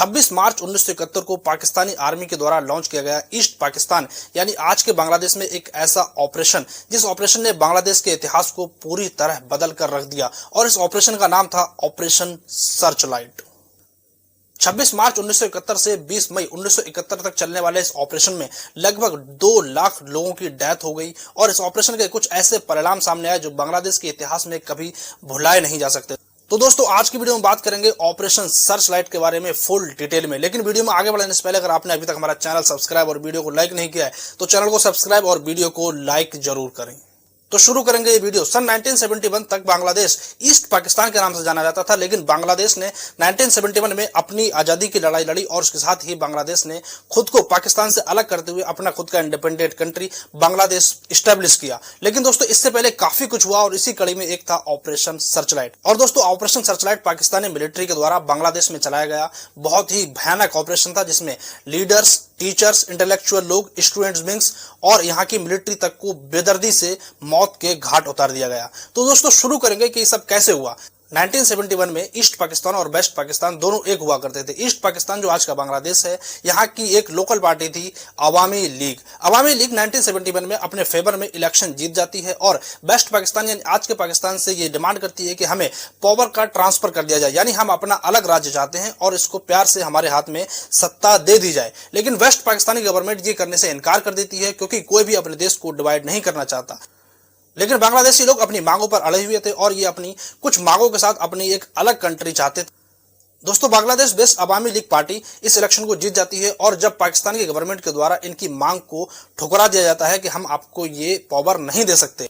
26 मार्च 1971 को पाकिस्तानी आर्मी के द्वारा लॉन्च किया गया ईस्ट पाकिस्तान यानी आज के बांग्लादेश में एक ऐसा ऑपरेशन जिस ऑपरेशन ने बांग्लादेश के इतिहास को पूरी तरह बदल कर रख दिया और इस ऑपरेशन का नाम था ऑपरेशन सर्चलाइट। 26 मार्च 1971 से 20 मई 1971 तक चलने वाले इस ऑपरेशन में लगभग 2 लाख लोगों की डेथ हो गई और इस ऑपरेशन के कुछ ऐसे परिणाम सामने आए जो बांग्लादेश के इतिहास में कभी भुलाए नहीं जा सकते। तो दोस्तों आज की वीडियो में बात करेंगे ऑपरेशन सर्चलाइट के बारे में फुल डिटेल में। लेकिन वीडियो में आगे बढ़ने से पहले अगर आपने अभी तक हमारा चैनल सब्सक्राइब और वीडियो को लाइक नहीं किया है तो चैनल को सब्सक्राइब और वीडियो को लाइक जरूर करें। तो शुरू करेंगे ये वीडियो। सन 1971 तक बांग्लादेश ईस्ट पाकिस्तान के नाम से जाना जाता था, लेकिन बांग्लादेश ने 1971 में अपनी आजादी की लड़ाई लड़ी और उसके साथ ही बांग्लादेश ने खुद को पाकिस्तान से अलग करते हुए अपना खुद का इंडिपेंडेंट कंट्री बांग्लादेश स्टैब्लिश किया। लेकिन दोस्तों इससे पहले काफी कुछ हुआ और इसी कड़ी में एक था ऑपरेशन सर्चलाइट। और दोस्तों ऑपरेशन सर्चलाइट पाकिस्तानी मिलिट्री के द्वारा बांग्लादेश में चलाया गया बहुत ही भयानक ऑपरेशन था जिसमें लीडर्स, टीचर्स, इंटेलेक्चुअल लोग, स्टूडेंट्स विंग्स और यहाँ की मिलिट्री तक को बेदर्दी से मौत के घाट उतार दिया गया। तो दोस्तों शुरू करेंगे कि ये सब कैसे हुआ। 1971 में ईस्ट पाकिस्तान और वेस्ट पाकिस्तान दोनों एक हुआ करते थे। ईस्ट पाकिस्तान जो आज का बांग्लादेश है, यहाँ की एक लोकल पार्टी थी अवामी लीग। अवामी लीग 1971 में अपने फेवर में इलेक्शन जीत जाती है और वेस्ट पाकिस्तान यानी आज के पाकिस्तान से ये डिमांड करती है कि हमें पावर का ट्रांसफर कर दिया जाए, यानी हम अपना अलग राज्य चाहते हैं और इसको प्यार से हमारे हाथ में सत्ता दे दी जाए। लेकिन वेस्ट पाकिस्तानी गवर्नमेंट ये करने से इनकार कर देती है क्योंकि कोई भी अपने देश को डिवाइड नहीं करना चाहता। लेकिन बांग्लादेशी लोग अपनी मांगों पर अड़े हुए थे और ये अपनी कुछ मांगों के साथ अपनी एक अलग कंट्री चाहते थे। दोस्तों बांग्लादेश बेस्ड अवामी लीग पार्टी इस इलेक्शन को जीत जाती है और जब पाकिस्तान की गवर्नमेंट के द्वारा इनकी मांग को ठुकरा दिया जाता है कि हम आपको ये पावर नहीं दे सकते,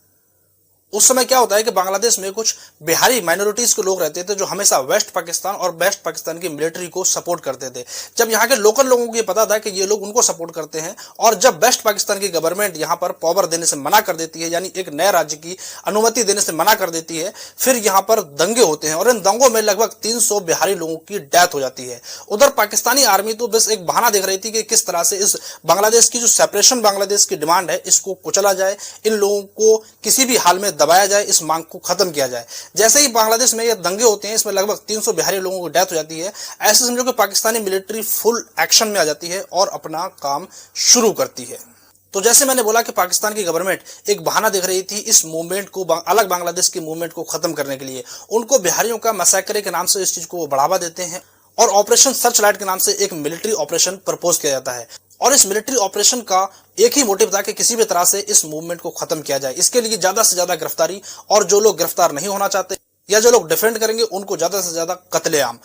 उस समय क्या होता है कि बांग्लादेश में कुछ बिहारी माइनॉरिटीज के लोग रहते थे जो हमेशा वेस्ट पाकिस्तान और वेस्ट पाकिस्तान की मिलिट्री को सपोर्ट करते थे। जब यहाँ के लोकल लोगों को ये पता था कि ये लोग उनको सपोर्ट करते हैं और जब वेस्ट पाकिस्तान की गवर्नमेंट यहाँ पर पावर देने से मना कर देती है, यानी एक नए राज्य की अनुमति देने से मना कर देती है, फिर यहाँ पर दंगे होते हैं और इन दंगों में लगभग 300 बिहारी लोगों की डेथ हो जाती है। उधर पाकिस्तानी आर्मी तो बस एक बहाना देख रही थी कि किस तरह से इस बांग्लादेश की जो सेपरेशन बांग्लादेश की डिमांड है इसको कुचला जाए, इन लोगों को किसी भी हाल में दबाया जाए, इस मांग को खत्म किया जाए। जैसे ही बांग्लादेश में ये दंगे होते हैं, इसमें लगभग 300 बिहारी लोगों को डेथ हो जाती है, ऐसे समझो कि पाकिस्तानी मिलिट्री फुल एक्शन में आ जाती है और अपना काम शुरू करती है। तो जैसे मैंने बोला कि पाकिस्तान की गवर्नमेंट एक बहाना देख रही थी इस मूवमेंट को, अलग बांग्लादेश की मूवमेंट को खत्म करने के लिए। उनको बिहारियों का मैसेकरे के नाम से इस चीज को बढ़ावा देते हैं और ऑपरेशन सर्चलाइट के नाम से एक मिलिट्री ऑपरेशन प्रपोज किया जाता है। और इस मिलिट्री ऑपरेशन का एक ही मोटिव था कि किसी भी तरह से इस मूवमेंट को खत्म किया जाए। इसके लिए ज्यादा से ज्यादा गिरफ्तारी और जो लोग गिरफ्तार नहीं होना चाहते या जो लोग डिफेंड करेंगे उनको ज्यादा से ज्यादा कत्लेआम।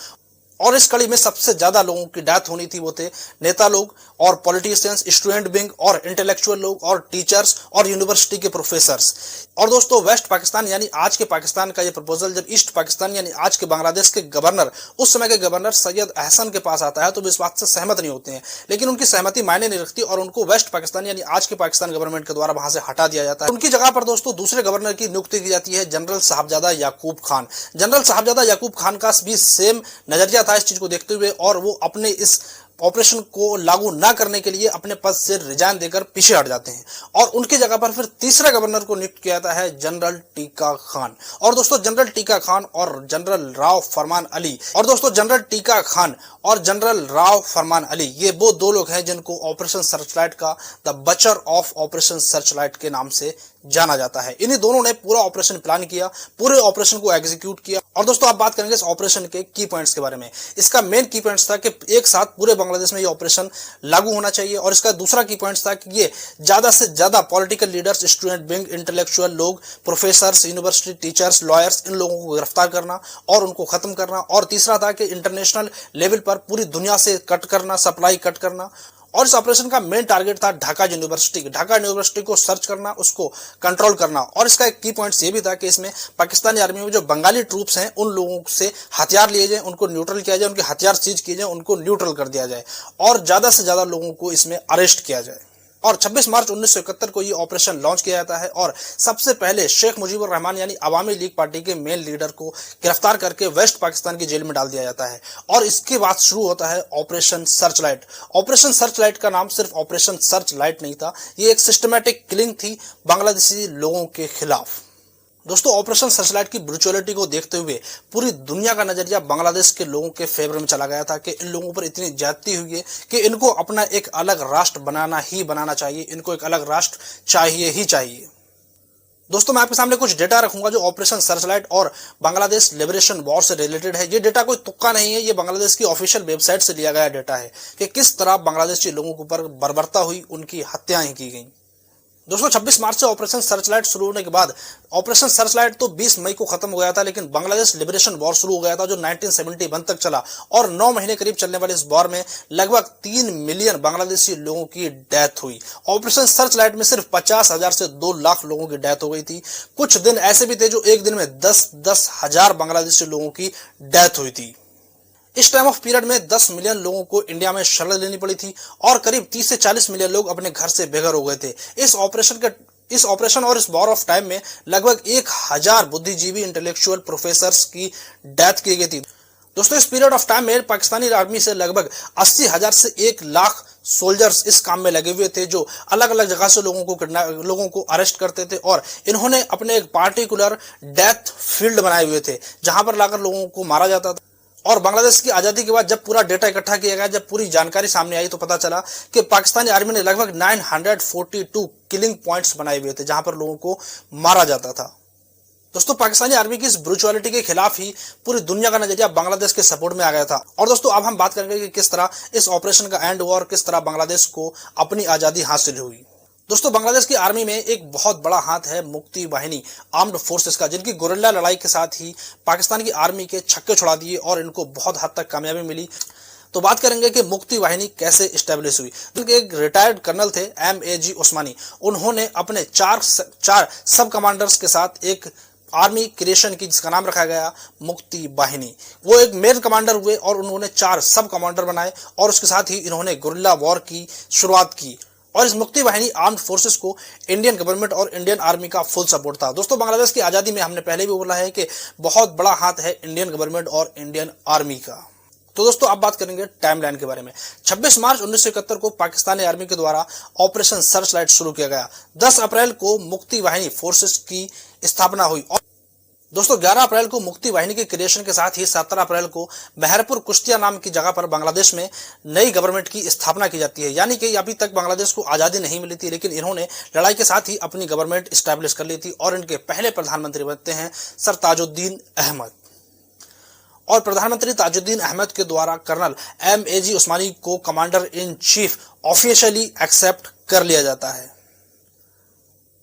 और इस कड़ी में सबसे ज्यादा लोगों की डेथ होनी थी वो थे नेता लोग और पॉलिटिशियंस, स्टूडेंट विंग और इंटेलेक्चुअल लोग और टीचर्स और यूनिवर्सिटी के प्रोफेसर्स। और दोस्तों वेस्ट पाकिस्तान यानी आज के पाकिस्तान का ये प्रपोजल जब ईस्ट पाकिस्तान यानी आज के बांग्लादेश के गवर्नर, उस समय के गवर्नर सैयद अहसन के पास आता है तो वे इस बात से सहमत नहीं होते हैं। लेकिन उनकी सहमति मायने नहीं रखती और उनको वेस्ट पाकिस्तान यानी आज के पाकिस्तान गवर्नमेंट के द्वारा वहां से हटा दिया जाता है। उनकी जगह पर दोस्तों दूसरे गवर्नर की नियुक्ति की जाती है जनरल साहबजादा याकूब खान। जनरल साहबजादा याकूब खान का भी सेम नजरिया था इस चीज को देखते हुए और वो अपने इस ऑपरेशन को लागू ना करने के लिए अपने पद से रिजाइन देकर पीछे हट जाते हैं और उनकी जगह पर फिर तीसरे गवर्नर को नियुक्त किया जाता है जनरल टीका खान। और दोस्तों जनरल टीका खान और जनरल राव फरमान अली, और दोस्तों जनरल टीका खान और जनरल राव फरमान अली ये वो दो लोग हैं जिनको ऑपरेशन सर्चलाइट का द बचर ऑफ ऑपरेशन सर्चलाइट के नाम से जाना जाता है। इन्हीं दोनों ने पूरा ऑपरेशन प्लान किया, पूरे ऑपरेशन को एग्जीक्यूट किया। और दोस्तों आप बात करेंगे इस ऑपरेशन के की पॉइंट्स के बारे में। इसका मेन की पॉइंट्स था कि एक साथ पूरे बांग्लादेश में ये ऑपरेशन लागू होना चाहिए और इसका दूसरा की पॉइंट्स था कि ये ज्यादा से ज्यादा political leaders, student wing, intellectual लोग, प्रोफेसर्स, यूनिवर्सिटी टीचर्स, लॉयर्स, इन लोगों को गिरफ्तार करना और उनको खत्म करना। और तीसरा था कि इंटरनेशनल लेवल पर पूरी दुनिया से कट करना, सप्लाई कट करना। और इस ऑपरेशन का मेन टारगेट था ढाका यूनिवर्सिटी को सर्च करना, उसको कंट्रोल करना। और इसका एक की पॉइंट्स ये भी था कि इसमें पाकिस्तानी आर्मी में जो बंगाली ट्रूप्स हैं उन लोगों से हथियार लिए जाए, उनको न्यूट्रल किया जाए, उनके हथियार सीज किए जाए, उनको न्यूट्रल कर दिया जाए और ज्यादा से ज्यादा लोगों को इसमें अरेस्ट किया जाए। और 26 मार्च 1971 को ये ऑपरेशन लॉन्च किया जाता है और सबसे पहले शेख मुजीबुर रहमान यानी अवामी लीग पार्टी के मेन लीडर को गिरफ्तार करके वेस्ट पाकिस्तान की जेल में डाल दिया जाता है। और इसके बाद शुरू होता है ऑपरेशन सर्चलाइट। ऑपरेशन सर्चलाइट का नाम सिर्फ ऑपरेशन सर्चलाइट नहीं था, ये एक सिस्टमैटिक किलिंग थी बांग्लादेशी लोगों के खिलाफ। दोस्तों ऑपरेशन सर्चलाइट की ब्रूचुअलिटी को देखते हुए पूरी दुनिया का नजरिया बांग्लादेश के लोगों के फेवर में चला गया था कि इन लोगों पर इतनी ज्यादती हुई है कि इनको अपना एक अलग राष्ट्र बनाना चाहिए, इनको एक अलग राष्ट्र चाहिए ही चाहिए। दोस्तों मैं आपके सामने कुछ डेटा रखूंगा जो ऑपरेशन सर्चलाइट और बांग्लादेश लिबरेशन वॉर से रिलेटेड है। ये डेटा कोई तुक्का नहीं है, ये बांग्लादेश की ऑफिशियल वेबसाइट से लिया गया डेटा है कि किस तरह बांग्लादेशी लोगों के ऊपर बर्बरता हुई, उनकी हत्याएं की गई। दोस्तों 26 मार्च से ऑपरेशन सर्चलाइट शुरू होने के बाद ऑपरेशन सर्चलाइट तो 20 मई को खत्म हो गया था, लेकिन बांग्लादेश लिबरेशन वॉर शुरू हो गया था जो 1971 तक चला और 9 महीने करीब चलने वाले इस वॉर में लगभग 3 मिलियन बांग्लादेशी लोगों की डेथ हुई। ऑपरेशन सर्चलाइट में सिर्फ 50,000 से 2 लाख लोगों की डेथ हो गई थी। कुछ दिन ऐसे भी थे जो एक दिन में 10-10 हजार बांग्लादेशी लोगों की डेथ हुई थी। इस टाइम ऑफ पीरियड में 10 मिलियन लोगों को इंडिया में शरण लेनी पड़ी थी और करीब 30 से 40 मिलियन लोग अपने घर से बेघर हो गए थे। इस ऑपरेशन और इस वॉर ऑफ टाइम में लगभग 1000 बुद्धिजीवी इंटेलेक्चुअल प्रोफेसर्स की डेथ की गई थी। दोस्तों इस पीरियड ऑफ टाइम में पाकिस्तानी आर्मी से लगभग 80,000 से 1 लाख सोल्जर्स इस काम में लगे हुए थे जो अलग अलग जगह से लोगों को अरेस्ट करते थे और इन्होंने अपने एक पार्टिकुलर डेथ फील्ड बनाए हुए थे जहां पर लाकर लोगों को मारा जाता था। और बांग्लादेश की आजादी के बाद जब पूरा डेटा इकट्ठा किया गया, जब पूरी जानकारी सामने आई तो पता चला कि पाकिस्तानी आर्मी ने लगभग 942 किलिंग पॉइंट्स बनाए हुए थे जहां पर लोगों को मारा जाता था। दोस्तों पाकिस्तानी आर्मी की इस ब्रूचुअलिटी के खिलाफ ही पूरी दुनिया का नजरिया बांग्लादेश के सपोर्ट में आ गया था। और दोस्तों अब हम बात करेंगे कि किस तरह इस ऑपरेशन का एंड हुआ और किस तरह बांग्लादेश को अपनी आजादी हासिल हुई। दोस्तों बांग्लादेश की आर्मी में एक बहुत बड़ा हाथ है मुक्ति वाहिनी आर्म्ड फोर्सेस का, जिनकी गुरिल्ला लड़ाई के साथ ही पाकिस्तान की आर्मी के छक्के छुड़ा दिए और इनको बहुत हद तक कामयाबी मिली। तो बात करेंगे कि मुक्ति वाहिनी कैसे स्टैब्लिश हुई। उनके एक रिटायर्ड कर्नल थे MAG उस्मानी, उन्होंने अपने चार सब कमांडर्स के साथ एक आर्मी क्रिएशन की जिसका नाम रखा गया मुक्ति वाहिनी। वो एक मेन कमांडर हुए और उन्होंने 4 सब कमांडर बनाए और उसके साथ ही इन्होंने गुरिल्ला वॉर की शुरुआत की। और इस मुक्ति वाहिनी आर्म्ड फोर्सेस को इंडियन गवर्नमेंट और इंडियन आर्मी का फुल सपोर्ट था। दोस्तों बांग्लादेश की आजादी में हमने पहले भी बोला है कि बहुत बड़ा हाथ है इंडियन गवर्नमेंट और इंडियन आर्मी का। तो दोस्तों अब बात करेंगे टाइमलाइन के बारे में। 26 मार्च 1971 को पाकिस्तानी आर्मी के द्वारा ऑपरेशन सर्चलाइट शुरू किया गया। 10 अप्रैल को मुक्ति वाहिनी फोर्सेस की स्थापना हुई और दोस्तों 11 अप्रैल को मुक्ति वाहिनी के क्रिएशन के साथ ही 17 अप्रैल को मेहरपुर कुश्तिया नाम की जगह पर बांग्लादेश में नई गवर्नमेंट की स्थापना की जाती है। यानी कि अभी तक बांग्लादेश को आजादी नहीं मिली थी, लेकिन इन्होंने लड़ाई के साथ ही अपनी गवर्नमेंट स्टैब्लिश कर ली थी और इनके पहले प्रधानमंत्री बनते हैं सर ताजुद्दीन अहमद। और प्रधानमंत्री ताजुद्दीन अहमद के द्वारा कर्नल MAG उस्मानी को commander in chief officially accept कर लिया जाता है।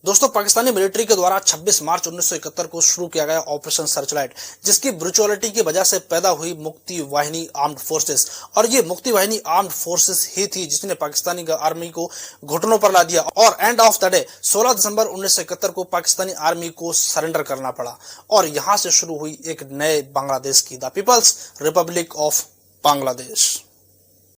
दोस्तों पाकिस्तानी मिलिट्री के द्वारा 26 मार्च 1971 को शुरू किया गया ऑपरेशन सर्चलाइट, जिसकी ब्रूचुअलिटी की वजह से पैदा हुई मुक्ति वाहिनी आर्म्ड फोर्सेस। और ये मुक्ति वाहिनी आर्म्ड फोर्सेस ही थी जिसने पाकिस्तानी आर्मी को घुटनों पर ला दिया और एंड ऑफ द डे 16 दिसंबर 1971 को पाकिस्तानी आर्मी को सरेंडर करना पड़ा और यहां से शुरू हुई एक नए बांग्लादेश की, the people's republic of Bangladesh.